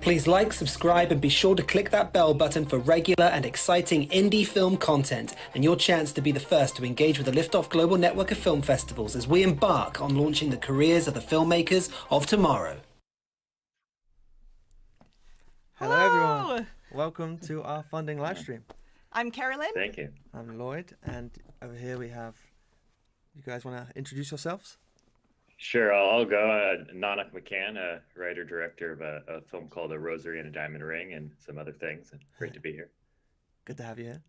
Please like, subscribe, and be sure to click that bell button for regular and exciting indie film content and your chance to be the first to engage with the Liftoff Global Network of Film Festivals as we embark on launching the careers of the filmmakers of tomorrow. Hello everyone, welcome to our funding live stream. I'm Carolyn. Thank you. I'm Lloyd, and over here we have, you guys want to introduce yourselves? Sure, I'll go. Nanak McCann, a writer-director of a film called A Rosary and a Diamond Ring and some other things. And great to be here. Good to have you here.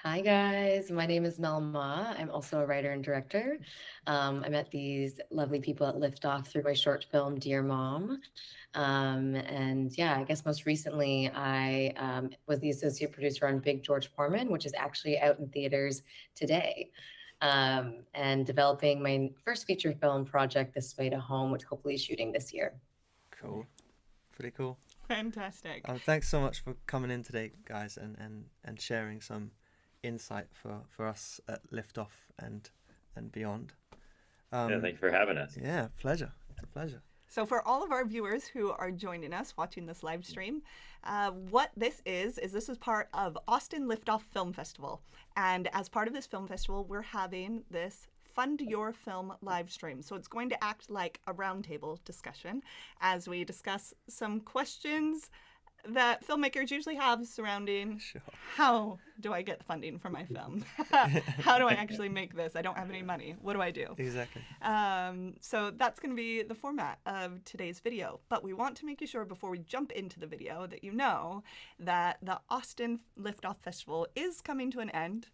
Hi guys, my name is Mel Ma. I'm also a writer and director. I met these lovely people at Liftoff through my short film, Dear Mom. And yeah, I guess most recently I was the associate producer on Big George Foreman, which is actually out in theaters today. And developing my first feature film project, This Way to Home, which hopefully is shooting this year. Cool, pretty cool. Fantastic. Thanks so much for coming in today, guys, and sharing some insight for us at Liftoff and beyond. Yeah, thank you for having us. Yeah, pleasure. It's a pleasure. So for all of our viewers who are joining us watching this live stream, what this is this is part of Austin Liftoff Film Festival. And as part of this film festival, we're having this Fund Your Film live stream. So it's going to act like a roundtable discussion as we discuss some questions that filmmakers usually have surrounding how do I get funding for my film? How do I actually make this? I don't have any money. What do I do? Exactly. So that's going to be the format of today's video. But we want to make you sure before we jump into the video that you know that the Austin Liftoff Festival is coming to an end.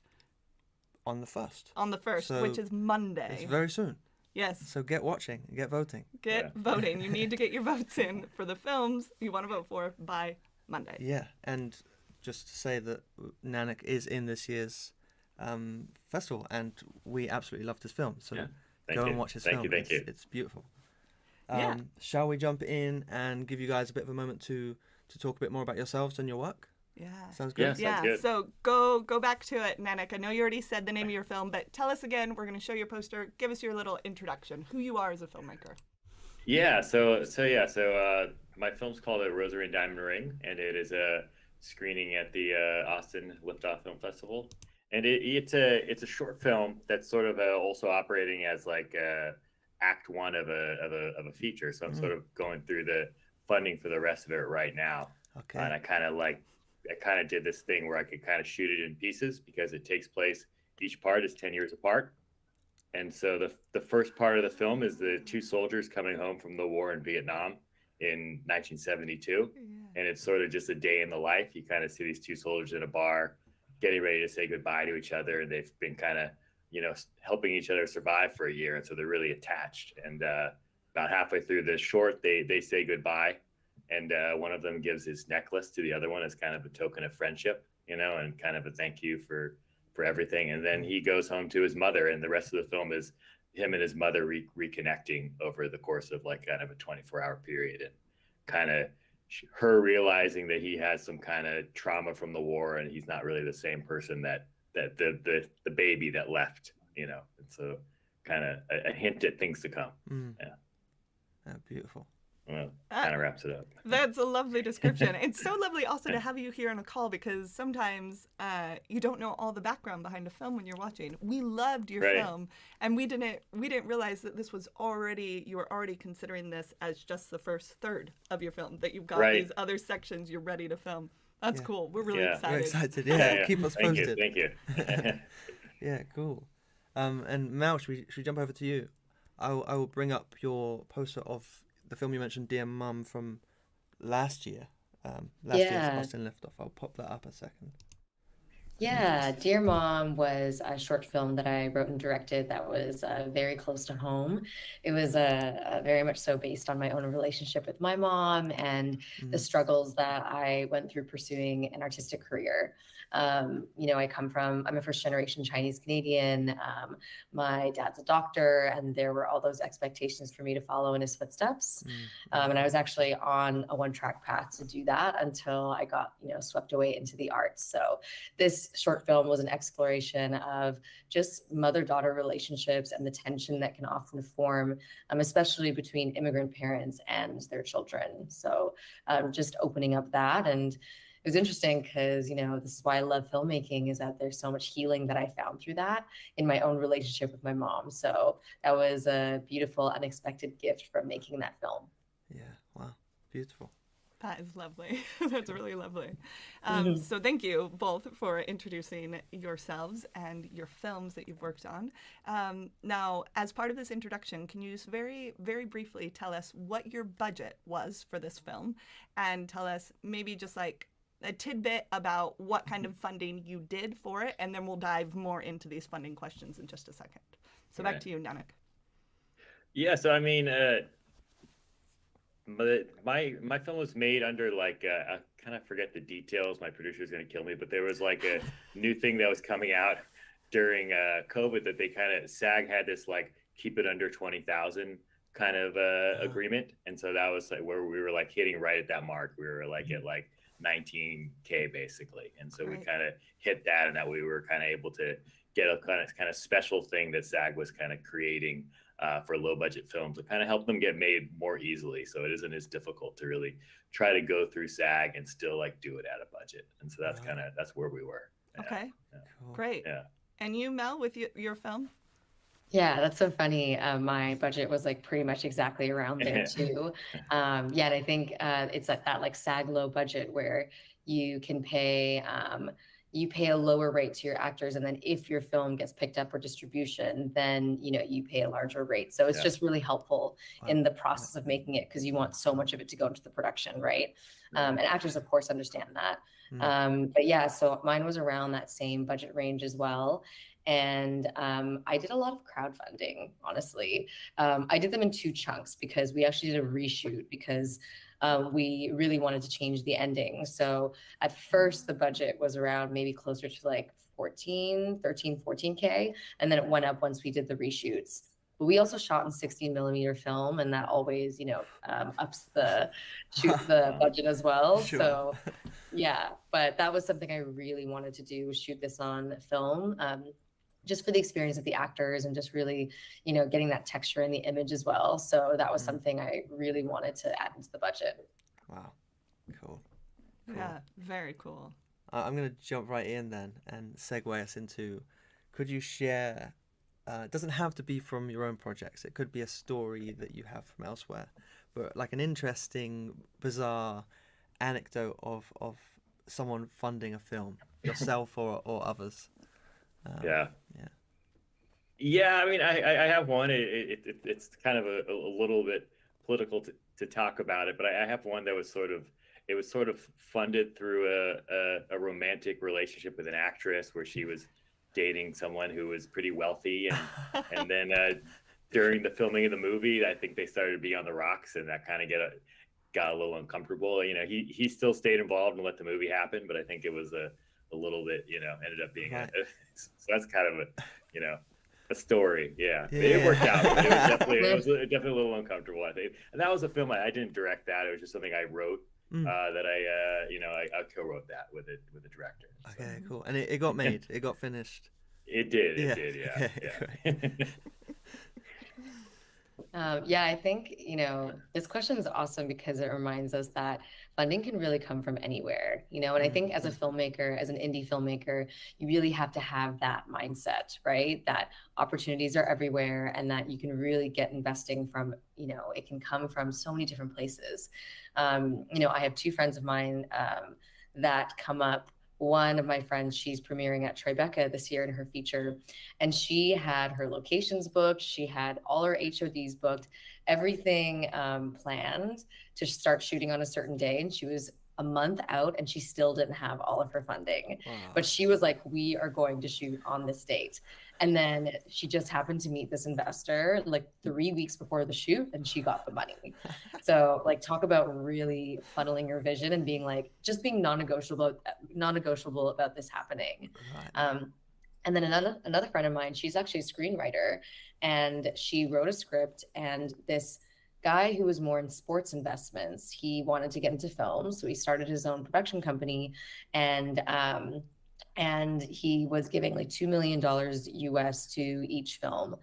On the 1st. On the 1st, So which is Monday. it's very soon. Yes. So get watching, get voting. Get voting. You need to get your votes in for the films you want to vote for by Monday. Yeah, and just to say that Nanak is in this year's festival, and we absolutely loved his film. So go and watch his film. Thank you. It's beautiful. Yeah. Shall we jump in and give you guys a bit of a moment to talk a bit more about yourselves and your work? Yeah. Sounds good? Yeah. Sounds good. So go back to it, Nanak. I know you already said the name of your film, but tell us again. We're going to show your poster. Give us your little introduction, who you are as a filmmaker. So my film's called A Rosary and Diamond Ring, and it is a screening at the Austin Liftoff Film Festival. And it's a short film that's sort of also operating as like act one of a feature. So I'm sort of going through the funding for the rest of it right now. Okay. And I kind of did this thing where I could kind of shoot it in pieces because it takes place, each part is 10 years apart. And so the first part of the film is the two soldiers coming home from the war in Vietnam in 1972. And it's sort of just a day in the life. You kind of see these two soldiers in a bar getting ready to say goodbye to each other. They've been kind of, helping each other survive for a year. And so they're really attached. And about halfway through the short, they say goodbye. And one of them gives his necklace to the other one as kind of a token of friendship, and kind of a thank you for everything. And then he goes home to his mother, and the rest of the film is him and his mother reconnecting over the course of like kind of a 24-hour period, and kind of her realizing that he has some kind of trauma from the war and he's not really the same person that the baby that left, and so kind of a hint at things to come. Beautiful. Well, kind of wraps it up. That's a lovely description. It's so lovely also to have you here on a call because sometimes you don't know all the background behind a film when you're watching. We loved your film, and we didn't realize that this was you were already considering this as just the first third of your film, that you've got these other sections you're ready to film. That's cool. We're really excited. We're excited. Yeah. Keep us posted. Thank you. Yeah, cool. And Mel, should we jump over to you? I will bring up your poster of the film you mentioned, Dear Mum, from last year. Year's Austin Liftoff. I'll pop that up a second. Yeah, Dear Mom was a short film that I wrote and directed that was very close to home. It was very much so based on my own relationship with my mom and the struggles that I went through pursuing an artistic career. I'm a first generation Chinese Canadian. My dad's a doctor, and there were all those expectations for me to follow in his footsteps. And I was actually on a one-track path to do that until I got, swept away into the arts. So this short film was an exploration of just mother-daughter relationships and the tension that can often form, especially between immigrant parents and their children. So just opening up that. And it was interesting because, this is why I love filmmaking, is that there's so much healing that I found through that in my own relationship with my mom. So that was a beautiful, unexpected gift from making that film. Yeah, wow, beautiful. That is lovely. That's really lovely. So thank you both for introducing yourselves and your films that you've worked on. Now, as part of this introduction, can you just very, very briefly tell us what your budget was for this film, and tell us maybe just like a tidbit about what kind of funding you did for it, and then we'll dive more into these funding questions in just a second. So back to you, Nanak. Yeah, so I mean, my film was made under like I kind of forget the details. My producer is going to kill me, but there was like a new thing that was coming out during COVID that they SAG had this like keep it under 20,000 kind of agreement, and so that was like where we were like hitting right at that mark. We were like at like 19K basically, and so we kind of hit that, and that we were kind of able to get a kind of special thing that SAG was kind of creating for low budget films to kind of help them get made more easily, so it isn't as difficult to really try to go through SAG and still like do it at a budget. And so that's where we were. Okay, Cool. great. Yeah. And you, Mel, with your film? Yeah, that's so funny. My budget was like pretty much exactly around there too. And I think it's at that like SAG low budget where you can pay you pay a lower rate to your actors, and then if your film gets picked up for distribution, then you pay a larger rate. So it's just really helpful in the process of making it, because you want so much of it to go into the production, right? And actors, of course, understand that. But yeah, so mine was around that same budget range as well. And I did a lot of crowdfunding, honestly. I did them in 2 chunks because we actually did a reshoot because we really wanted to change the ending. So at first the budget was around maybe closer to like 14K. And then it went up once we did the reshoots. But we also shot in 16mm film, and that always, ups the budget as well. Sure. So yeah, but that was something I really wanted to do, was shoot this on film. Just for the experience of the actors and just really, getting that texture in the image as well. So that was something I really wanted to add into the budget. Wow, cool. Yeah, very cool. I'm going to jump right in then and segue us into, could you share, it doesn't have to be from your own projects, it could be a story that you have from elsewhere, but like an interesting, bizarre anecdote of someone funding a film, yourself or others. Yeah. I mean, I have one. It's kind of a little bit political to talk about it, but I have one that was sort of funded through a romantic relationship with an actress where she was dating someone who was pretty wealthy, and then during the filming of the movie, I think they started to be on the rocks, and that kind of got a little uncomfortable. He still stayed involved and let the movie happen, but I think it was a little bit, ended up being so that's kind of a story. Yeah. It worked out. But it was definitely a little uncomfortable, I think. And that was a film I didn't direct that. It was just something I wrote that I co-wrote that with the director. So. Okay, cool. And it got made. It got finished. It did. It did. Yeah. Okay, I think, this question is awesome because it reminds us that funding can really come from anywhere, and I think as a filmmaker, as an indie filmmaker, you really have to have that mindset, right? That opportunities are everywhere and that you can really get investing from, it can come from so many different places. I have 2 friends of mine that come up. One of my friends, she's premiering at Tribeca this year in her feature, and she had her locations booked. She had all her HODs booked, everything planned to start shooting on a certain day. And she was a month out and she still didn't have all of her funding. Wow. But she was like, we are going to shoot on this date. And then she just happened to meet this investor like 3 weeks before the shoot, and she got the money. So like, talk about really funneling your vision and being like, just being non-negotiable about this happening. Right. And then another friend of mine, she's actually a screenwriter, and she wrote a script, and this guy who was more in sports investments, he wanted to get into film, so he started his own production company, and he was giving like $2 million US to each film.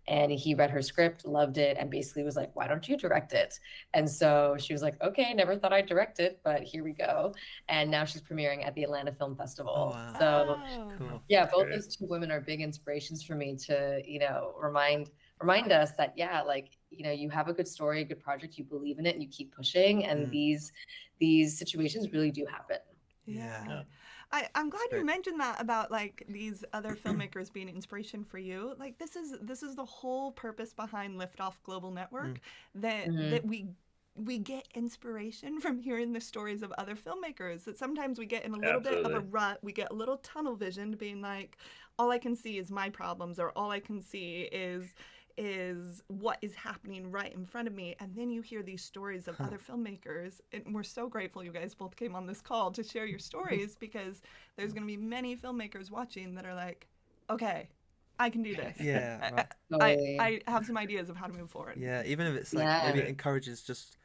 And he read her script, loved it, and basically was like, why don't you direct it? And so she was like, okay, never thought I'd direct it, but here we go. And now she's premiering at the Atlanta Film Festival. Oh, wow. So Oh. Cool. yeah, both Great. those two women are big inspirations for me to, remind us that, yeah, like, you have a good story, a good project, you believe in it, and you keep pushing. And these situations really do happen. Yeah. Yeah. I'm glad you Great. mentioned that about like these other filmmakers being inspiration for you. Like this is the whole purpose behind Liftoff Global Network, that we get inspiration from hearing the stories of other filmmakers. That sometimes we get in a little bit of a Absolutely. rut, we get a little tunnel vision, being like, all I can see is my problems, or all I can see is what is happening right in front of me. And then you hear these stories of other filmmakers, and we're so grateful you guys both came on this call to share your stories, because there's going to be many filmmakers watching that are like, okay, I can do this. Yeah, right. Totally. I have some ideas of how to move forward. Yeah, even if it's like Yeah. maybe it encourages just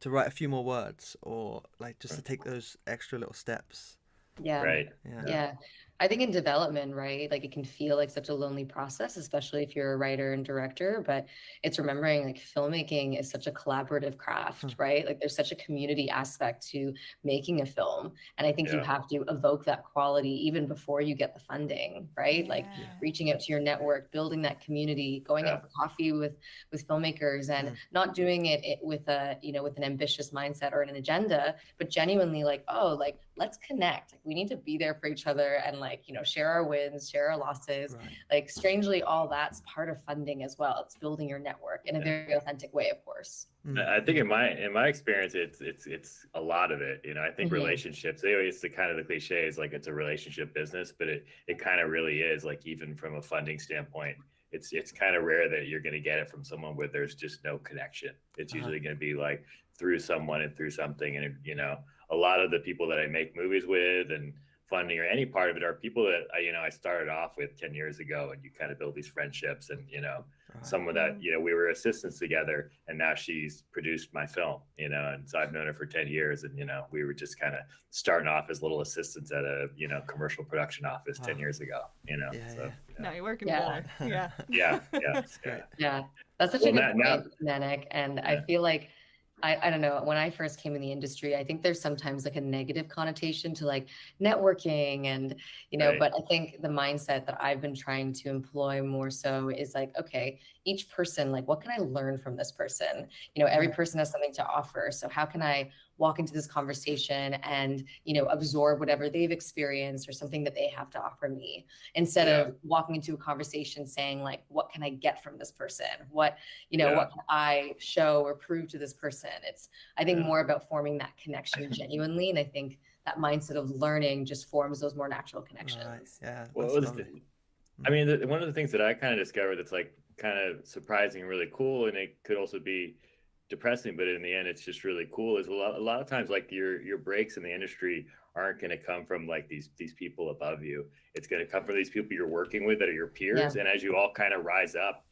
to write a few more words, or like just to take those extra little steps. Yeah. Right. Yeah. Yeah. I think in development, right, like it can feel like such a lonely process, especially if you're a writer and director, but it's remembering like filmmaking is such a collaborative craft, right? Like there's such a community aspect to making a film. And I think you Yeah. have to evoke that quality even before you get the funding, right? Like Yeah. reaching out to your network, building that community, going Yeah. out for coffee with filmmakers, and not doing it with a, with an ambitious mindset or an agenda, but genuinely like, oh, like let's connect. Like we need to be there for each other and like, share our wins, share our losses. Right. Like strangely, all that's part of funding as well. It's building your network in a very authentic way, of course. I think in my experience, it's a lot of it. I think relationships. It's the kind of the cliche is like it's a relationship business, but it kind of really is. Like even from a funding standpoint, it's kind of rare that you're going to get it from someone where there's just no connection. It's usually going to be like through someone and through something. And a lot of the people that I make movies with and funding or any part of it are people that I started off with 10 years ago, and you kind of build these friendships, and someone that we were assistants together, and now she's produced my film, and so I've known her for 10 years, and we were just kind of starting off as little assistants at a commercial production office 10 years ago, so Now you're working Yeah. together. yeah That's great. Yeah, that's such a Well, good now- point, Nanik. And I feel like, I don't know, when I first came in the industry, I think there's sometimes like a negative connotation to like networking and, Right. but I think the mindset that I've been trying to employ more so is like, okay, each person, like, what can I learn from this person? Every person has something to offer. So how can I walk into this conversation and, absorb whatever they've experienced or something that they have to offer me, instead of walking into a conversation saying like, what can I get from this person? What can I show or prove to this person? It's, I think, more about forming that connection genuinely. And I think that mindset of learning just forms those more natural connections. Right. Yeah. Well, that's it's lovely. I mean, one of the things that I kind of discovered that's like kind of surprising and really cool, and it could also be depressing, but in the end, it's just really cool. Is a lot of times like your breaks in the industry aren't going to come from like these people above you. It's going to come from these people you're working with that are your peers, and as you all kind of rise up,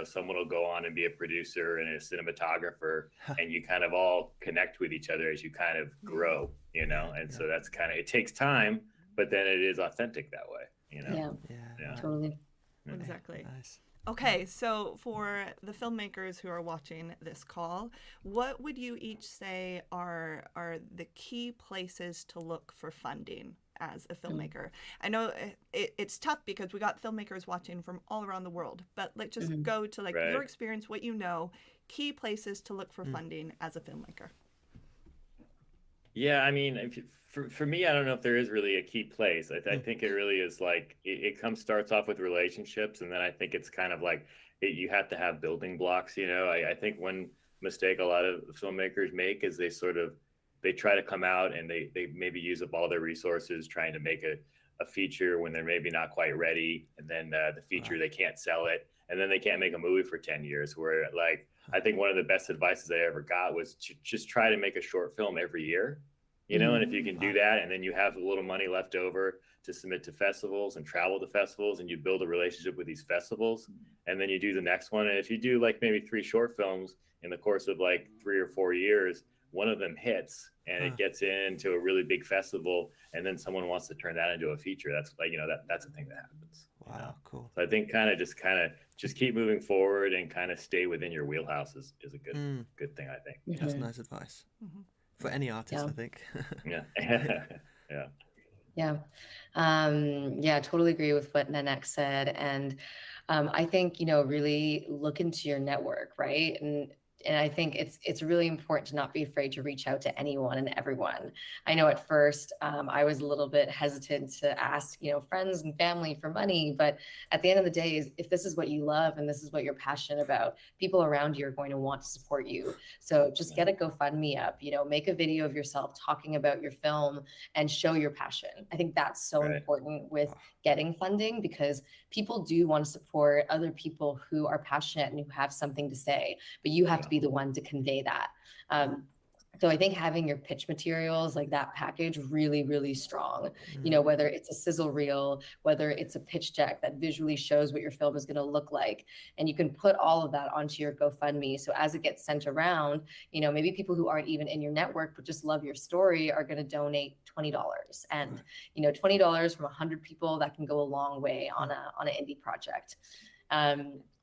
someone will go on and be a producer and a cinematographer, and you kind of all connect with each other as you kind of grow, and so that's kind of, it takes time, but then it is authentic that way, Yeah. Totally. Exactly. Nice. Okay, so for the filmmakers who are watching this call, what would you each say are the key places to look for funding as a filmmaker? I know it's tough because we got filmmakers watching from all around the world, but let's just go to like your experience, what key places to look for funding as a filmmaker. Yeah, I mean, for me, I don't know if there is really a key place. I think it really is like it starts off with relationships, and then I think it's kind of like you have to have building blocks. I think one mistake a lot of filmmakers make is they try to come out and they maybe use up all their resources trying to make a feature when they're maybe not quite ready, and then the feature they can't sell it, and then they can't make a movie for 10 years. Where like I think one of the best advices I ever got was to just try to make a short film every year, you know, and if you can do that, and then you have a little money left over to submit to festivals and travel to festivals, and you build a relationship with these festivals, and then you do the next one. And if you do like maybe 3 short films in the course of like 3 or 4 years, one of them hits and it gets into a really big festival, and then someone wants to turn that into a feature. That's like, you know, that's a thing that happens. Wow, you know? cool. So I think kind of keep moving forward and kind of stay within your wheelhouse is a good thing, I think. That's nice advice for any artist, I think. Yeah. Yeah. Yeah. Yeah, totally agree with what Nanek said. And I think, you know, really look into your network, right? And I think it's really important to not be afraid to reach out to anyone and everyone. I know at first I was a little bit hesitant to ask, you know, friends and family for money, but at the end of the day, if this is what you love and this is what you're passionate about, people around you are going to want to support you. So just get a GoFundMe up, you know, make a video of yourself talking about your film and show your passion. I think that's so important with getting funding, because people do want to support other people who are passionate and who have something to say, but you have to be the one to convey that. So I think having your pitch materials, like that package, really, really strong, you know, whether it's a sizzle reel, whether it's a pitch deck that visually shows what your film is going to look like. And you can put all of that onto your GoFundMe. So as it gets sent around, you know, maybe people who aren't even in your network, but just love your story are going to donate $20. And, you know, $20 from 100 people, that can go a long way on an indie project.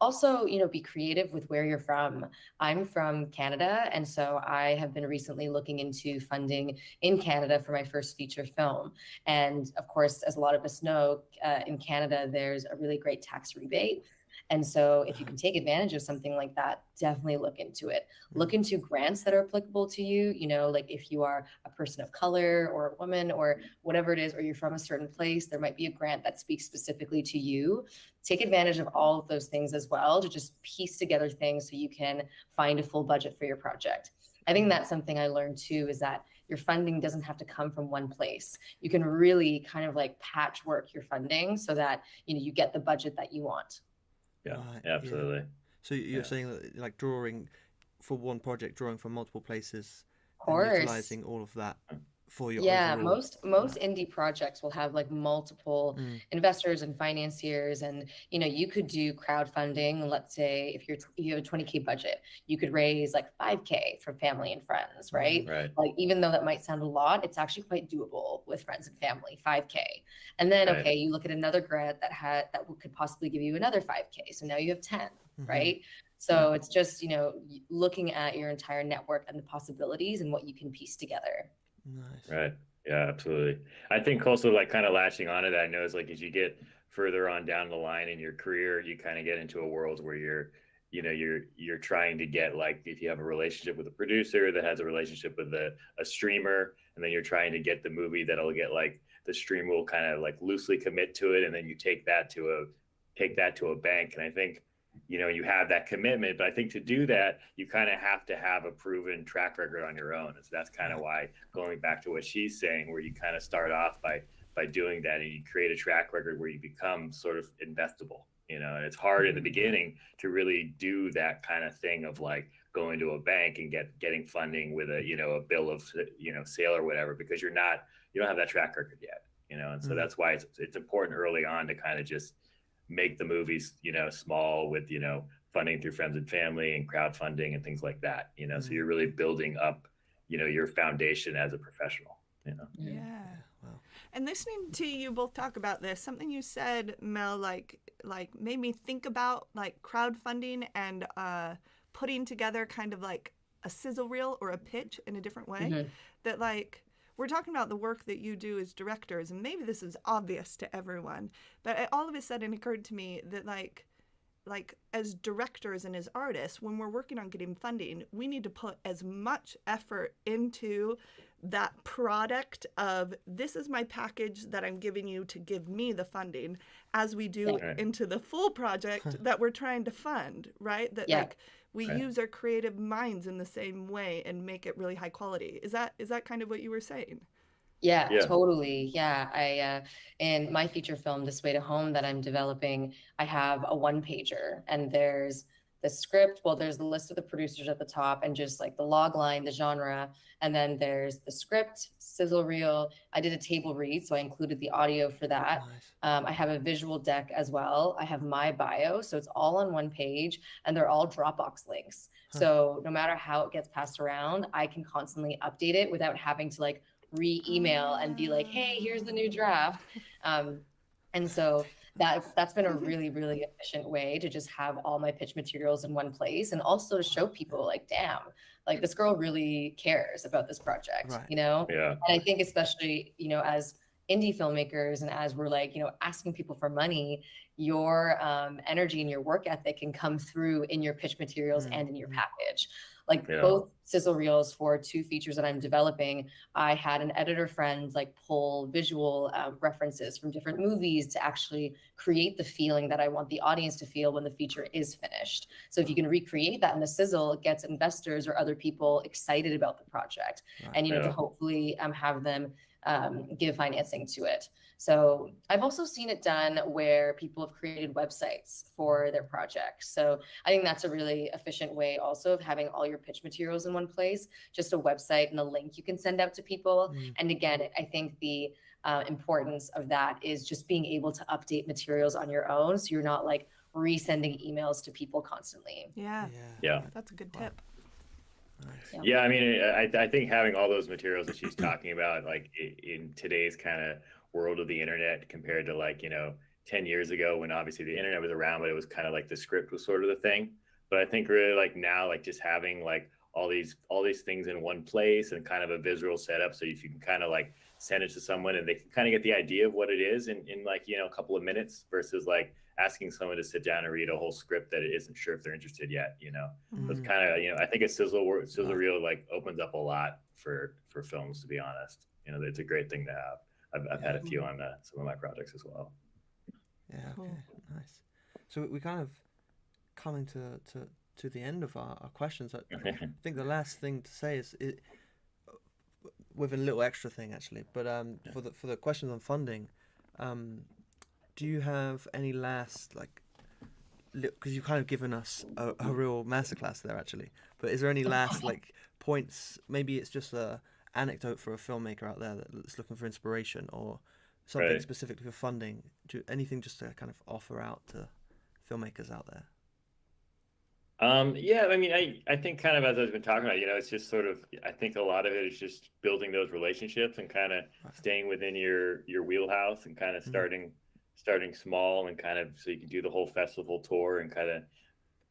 Also, you know, be creative with where you're from. I'm from Canada, and so I have been recently looking into funding in Canada for my first feature film. And of course, as a lot of us know, in Canada, there's a really great tax rebate. And so if you can take advantage of something like that, definitely look into it. Look into grants that are applicable to you. You know, like if you are a person of color or a woman or whatever it is, or you're from a certain place, there might be a grant that speaks specifically to you. Take advantage of all of those things as well to just piece together things so you can find a full budget for your project. I think that's something I learned too, is that your funding doesn't have to come from one place. You can really kind of like patchwork your funding so that, you know, you get the budget that you want. Yeah, absolutely. So you're saying that, like, drawing for one project, drawing from multiple places, Of course. and utilizing all of that for your overall... most indie projects will have like multiple investors and financiers, and you know, you could do crowdfunding. Let's say if you have a 20K budget, you could raise like 5K from family and friends, right? Like, even though that might sound a lot, it's actually quite doable with friends and family, 5K. And then okay, you look at another grant that could possibly give you another 5K, so now you have 10, right? So it's just, you know, looking at your entire network and the possibilities and what you can piece together. Nice. Right. Yeah, absolutely. I think also, like, kind of latching onto that, I know, is like, as you get further on down the line in your career, you kind of get into a world where you're trying to get, like, if you have a relationship with a producer that has a relationship with a streamer, and then you're trying to get the movie that'll get, like, the streamer will kind of like loosely commit to it, and then you take that to a bank. And I think, you know, you have that commitment, but I think to do that, you kind of have to have a proven track record on your own. And so that's kind of why, going back to what she's saying, where you kind of start off by doing that, and you create a track record where you become sort of investable, you know. And it's hard in the beginning to really do that kind of thing of like going to a bank and getting funding with a, you know, a bill of, you know, sale or whatever, because you don't have that track record yet, you know. And so that's why it's important early on to kind of just make the movies, you know, small with, you know, funding through friends and family and crowdfunding and things like that, you know. So you're really building up, you know, your foundation as a professional, you know. Yeah. Wow. And listening to you both talk about this, something you said, Mel, like made me think about like crowdfunding and putting together kind of like a sizzle reel or a pitch in a different way. That, like, we're talking about the work that you do as directors, and maybe this is obvious to everyone, but it all of a sudden occurred to me that like as directors and as artists, when we're working on getting funding, we need to put as much effort into that product of, this is my package that I'm giving you to give me the funding, as we do into the full project that we're trying to fund, right? That like we use our creative minds in the same way and make it really high quality. Is that kind of what you were saying? Yeah, Yeah. totally. Yeah, in my feature film, This Way to Home, that I'm developing, I have a one pager, and there's the script. Well, there's the list of the producers at the top, and just like the log line, the genre, and then there's the script, sizzle reel. I did a table read, so I included the audio for that. Nice. I have a visual deck as well. I have my bio, so it's all on one page, and they're all Dropbox links. So no matter how it gets passed around, I can constantly update it without having to like re-email and be like, hey, here's the new draft. And so that's been a really, really efficient way to just have all my pitch materials in one place, and also to show people like, damn, like this girl really cares about this project, Right. you know? Yeah. And I think especially, you know, as indie filmmakers, and as we're like, you know, asking people for money, your energy and your work ethic can come through in your pitch materials and in your package. Like both sizzle reels for 2 features that I'm developing, I had an editor friend like pull visual references from different movies to actually create the feeling that I want the audience to feel when the feature is finished. So if you can recreate that in the sizzle, it gets investors or other people excited about the project, and you know, to hopefully have them give financing to it. So I've also seen it done where people have created websites for their projects. So I think that's a really efficient way also of having all your pitch materials in one place, just a website and a link you can send out to people. And again, I think the importance of that is just being able to update materials on your own, so you're not like resending emails to people constantly. Yeah. Yeah. That's a good tip. Nice. Yeah, I mean, I think having all those materials that she's talking about, like in today's kind of world of the internet, compared to like, you know, 10 years ago when obviously the internet was around, but it was kind of like the script was sort of the thing. But I think really like now, like just having like all these things in one place and kind of a visual setup, so if you can kind of like send it to someone and they can kind of get the idea of what it is in like, you know, a couple of minutes, versus like asking someone to sit down and read a whole script that it isn't sure if they're interested yet, you know. So it's kind of, you know, I think a sizzle reel like opens up a lot for films, to be honest. You know, it's a great thing to have. I've had a few on some of my projects as well. Yeah. Okay. Nice. So we kind of coming to the end of our questions. I think the last thing to say is with a little extra thing actually, but for the questions on funding, do you have any last, like, because you've kind of given us a real masterclass there actually, but is there any last like points? Maybe it's just a anecdote for a filmmaker out there that's looking for inspiration, or something specifically for funding. Anything just to kind of offer out to filmmakers out there? Yeah, I mean, I think kind of as I've been talking about, you know, it's just sort of, I think a lot of it is just building those relationships and kind of staying within your wheelhouse, and kind of starting small, and kind of so you can do the whole festival tour and kind of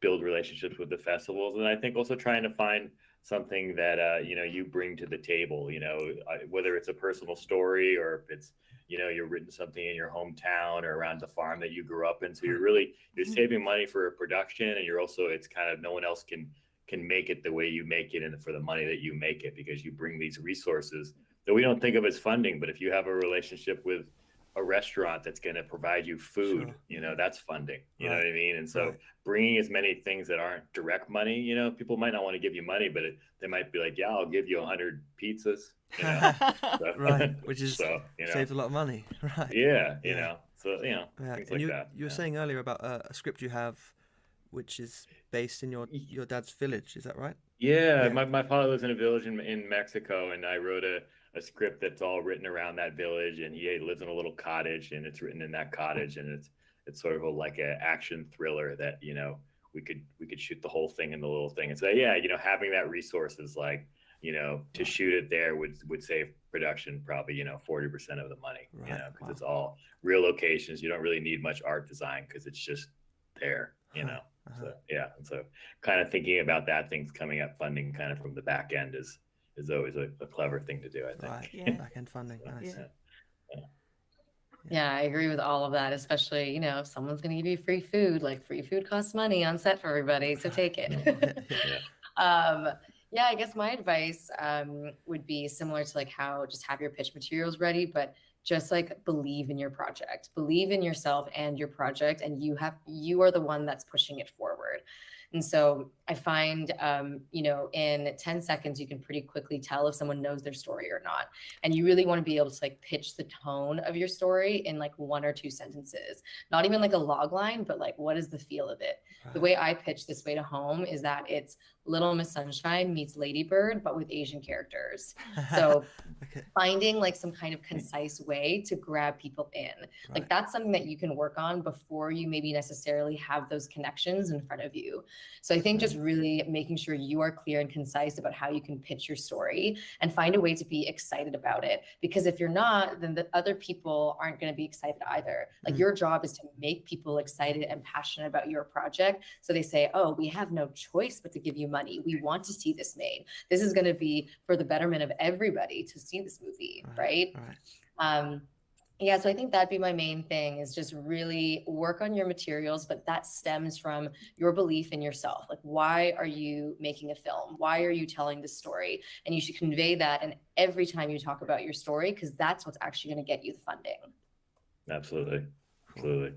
build relationships with the festivals. And I think also trying to find something that you know, you bring to the table, you know, whether it's a personal story, or if it's, you know, you're written something in your hometown or around the farm that you grew up in. So you're saving money for a production, and you're also, it's kind of, no one else can make it the way you make it and for the money that you make it, because you bring these resources that we don't think of as funding. But if you have a relationship with a restaurant that's going to provide you food, you know, that's funding, you know what I mean? And so bringing as many things that aren't direct money, you know, people might not want to give you money, but they might be like, yeah, I'll give you 100 pizzas, you know? So, Which is, so, you know, saves a lot of money. you know, so, you know, things and like that. You were saying earlier about a script you have which is based in your dad's village, is that right? Yeah. My father lives in a village in Mexico, and I wrote a script that's all written around that village, and he lives in a little cottage, and it's written in that cottage, and it's sort of like an action thriller that, you know, we could shoot the whole thing in the little thing. And so, yeah, you know, having that resource is like, you know, to shoot it there would save production probably, you know, 40% of the money, you know, because it's all real locations. You don't really need much art design because it's just there, you know. So yeah, and so kind of thinking about that, things coming up funding kind of from the back end is always a clever thing to do, I think. Right. Yeah. Back end funding. Nice. Yeah, I agree with all of that, especially, you know, if someone's going to give you free food, like free food costs money on set for everybody, so take it. Yeah, I guess my advice would be similar to like how just have your pitch materials ready, but just like believe in your project, believe in yourself and your project, and you are the one that's pushing it forward. And so I find, in 10 seconds, you can pretty quickly tell if someone knows their story or not. And you really want to be able to like pitch the tone of your story in like 1 or 2 sentences, not even like a log line, but like, what is the feel of it? Right. The way I pitch This Way to Home is that it's Little Miss Sunshine meets Lady Bird, but with Asian characters. So Okay. finding like some kind of concise way to grab people in, like Right. that's something that you can work on before you maybe necessarily have those connections in front of you. So I think just really making sure you are clear and concise about how you can pitch your story and find a way to be excited about it. Because if you're not, then the other people aren't going to be excited either. Like your job is to make people excited and passionate about your project. So they say, oh, we have no choice but to give you money. We want to see this made. This is going to be for the betterment of everybody to see this movie, right? Right. Yeah, so I think that'd be my main thing, is just really work on your materials, but that stems from your belief in yourself. Like, why are you making a film? Why are you telling this story? And you should convey that in every time you talk about your story, because that's what's actually going to get you the funding. Absolutely. Absolutely.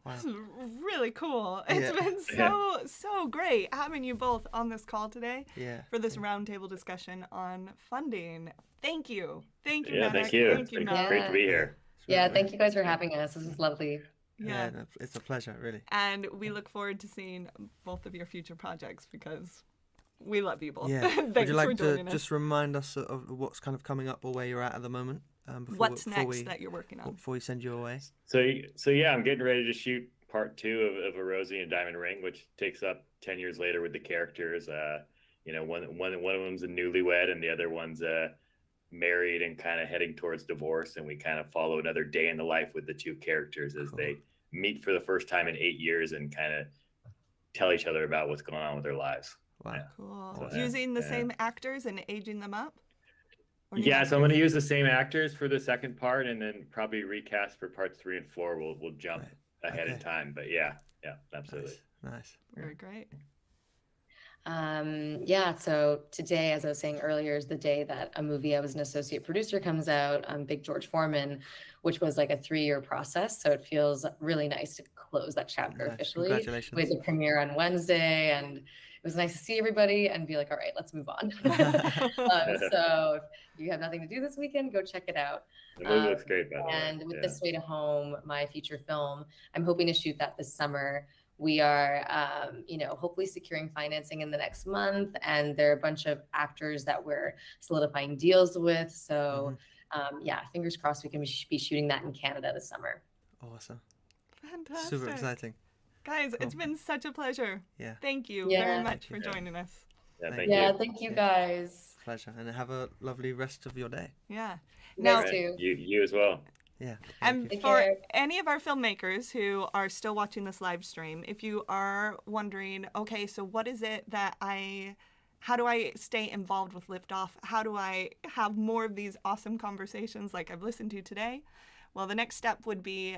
Wow. This is really cool. It's Yeah. been so great having you both on this call today Yeah. for this roundtable discussion on funding. Thank you. Thank you, Yeah, Manik. thank you. Thank It's you, been Mel. great to be here. Yeah, thank you guys for having us. This is lovely. Yeah. No, it's a pleasure, really. And we look forward to seeing both of your future projects because we love you both. Yeah. Thanks Would you like for to joining us. just remind us of what's kind of coming up or where you're at the moment? What's next that you're working on? Before we send you away? So yeah, I'm getting ready to shoot part 2 of A Rosie and Diamond Ring, which takes up 10 years later with the characters. One of them's a newlywed and the other one's married and kind of heading towards divorce, and we kind of follow another day in the life with the 2 characters as they meet for the first time in 8 years and kind of tell each other about what's going on with their lives. Wow. Yeah. Cool. So, Using the yeah. same actors and aging them up? Or new Yeah, so I'm going to actors? use the same actors for the second part, and then probably recast for parts 3 and 4. We'll jump ahead in Okay. time, but yeah, absolutely. Nice. Very great. Yeah, so today, as I was saying earlier, is the day that a movie I was an associate producer comes out, Big George Foreman, which was like a 3-year process. So it feels really nice to close that chapter Nice. officially. Congratulations. We had the premiere on Wednesday, and it was nice to see everybody and be like, all right, let's move on. So if you have nothing to do this weekend, go check it out. The movie looks great, by the way. And with Yeah. This Way to Home, my feature film, I'm hoping to shoot that this summer. We are, hopefully securing financing in the next month, and there are a bunch of actors that we're solidifying deals with. So, fingers crossed we can be shooting that in Canada this summer. Awesome. Fantastic. Super exciting. Guys, it's been such a pleasure. Yeah. Thank you Yeah. very much for Yeah. joining us. Yeah, Thank thank Yeah, you. thank you guys. Pleasure. And have a lovely rest of your day. Yeah. You Now, guys too. You as well. Yeah. and Take for care. any of our filmmakers who are still watching this live stream, if you are wondering, okay, so what is it that how do I stay involved with Liftoff? How do I have more of these awesome conversations like I've listened to today? Well, the next step would be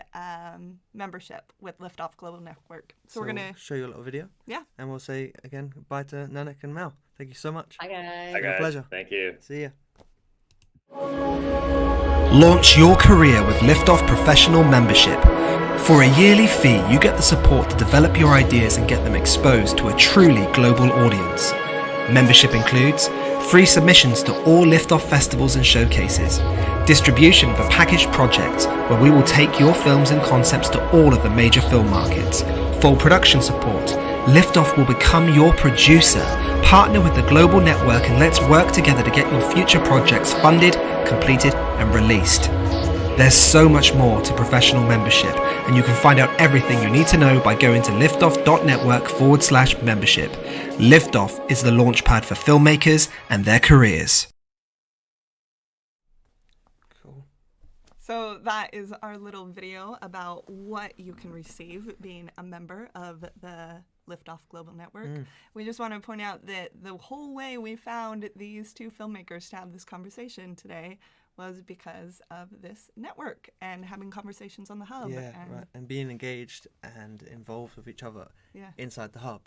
membership with Liftoff Global Network. So we're going to, show you a little video. Yeah. And we'll say again goodbye to Nanak and Mel. Thank you so much. Bye, guys. Hi, guys. pleasure. Thank you. See ya. Launch your career with Liftoff Professional Membership. For a yearly fee, you get the support to develop your ideas and get them exposed to a truly global audience. Membership includes free submissions to all Liftoff festivals and showcases, distribution of a packaged project where we will take your films and concepts to all of the major film markets, full production support. Liftoff will become your producer. Partner with the global network and let's work together to get your future projects funded, completed and released. There's so much more to professional membership, and you can find out everything you need to know by going to liftoff.network/membership. Liftoff is the launchpad for filmmakers and their careers. Cool. so that is our little video about what you can receive being a member of the Liftoff Global Network. We just want to point out that the whole way we found these 2 filmmakers to have this conversation today was because of this network and having conversations on the hub. Yeah, and right. And being engaged and involved with each other Yeah. inside the hub.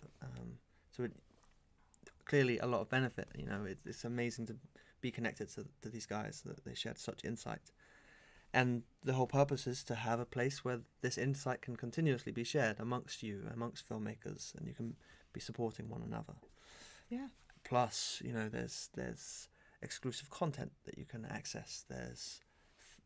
Clearly a lot of benefit. It's amazing to be connected to these guys, that they shared such insight. And the whole purpose is to have a place where this insight can continuously be shared amongst you, amongst filmmakers, and you can be supporting one another. Yeah. Plus, you know, there's exclusive content that you can access. There's,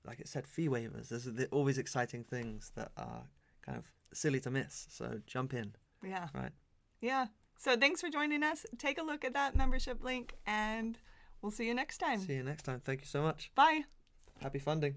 like it said, fee waivers. There's all these exciting things that are kind of silly to miss. So jump in. Yeah. Right. Yeah. So thanks for joining us. Take a look at that membership link, and we'll see you next time. See you next time. Thank you so much. Bye. Happy funding.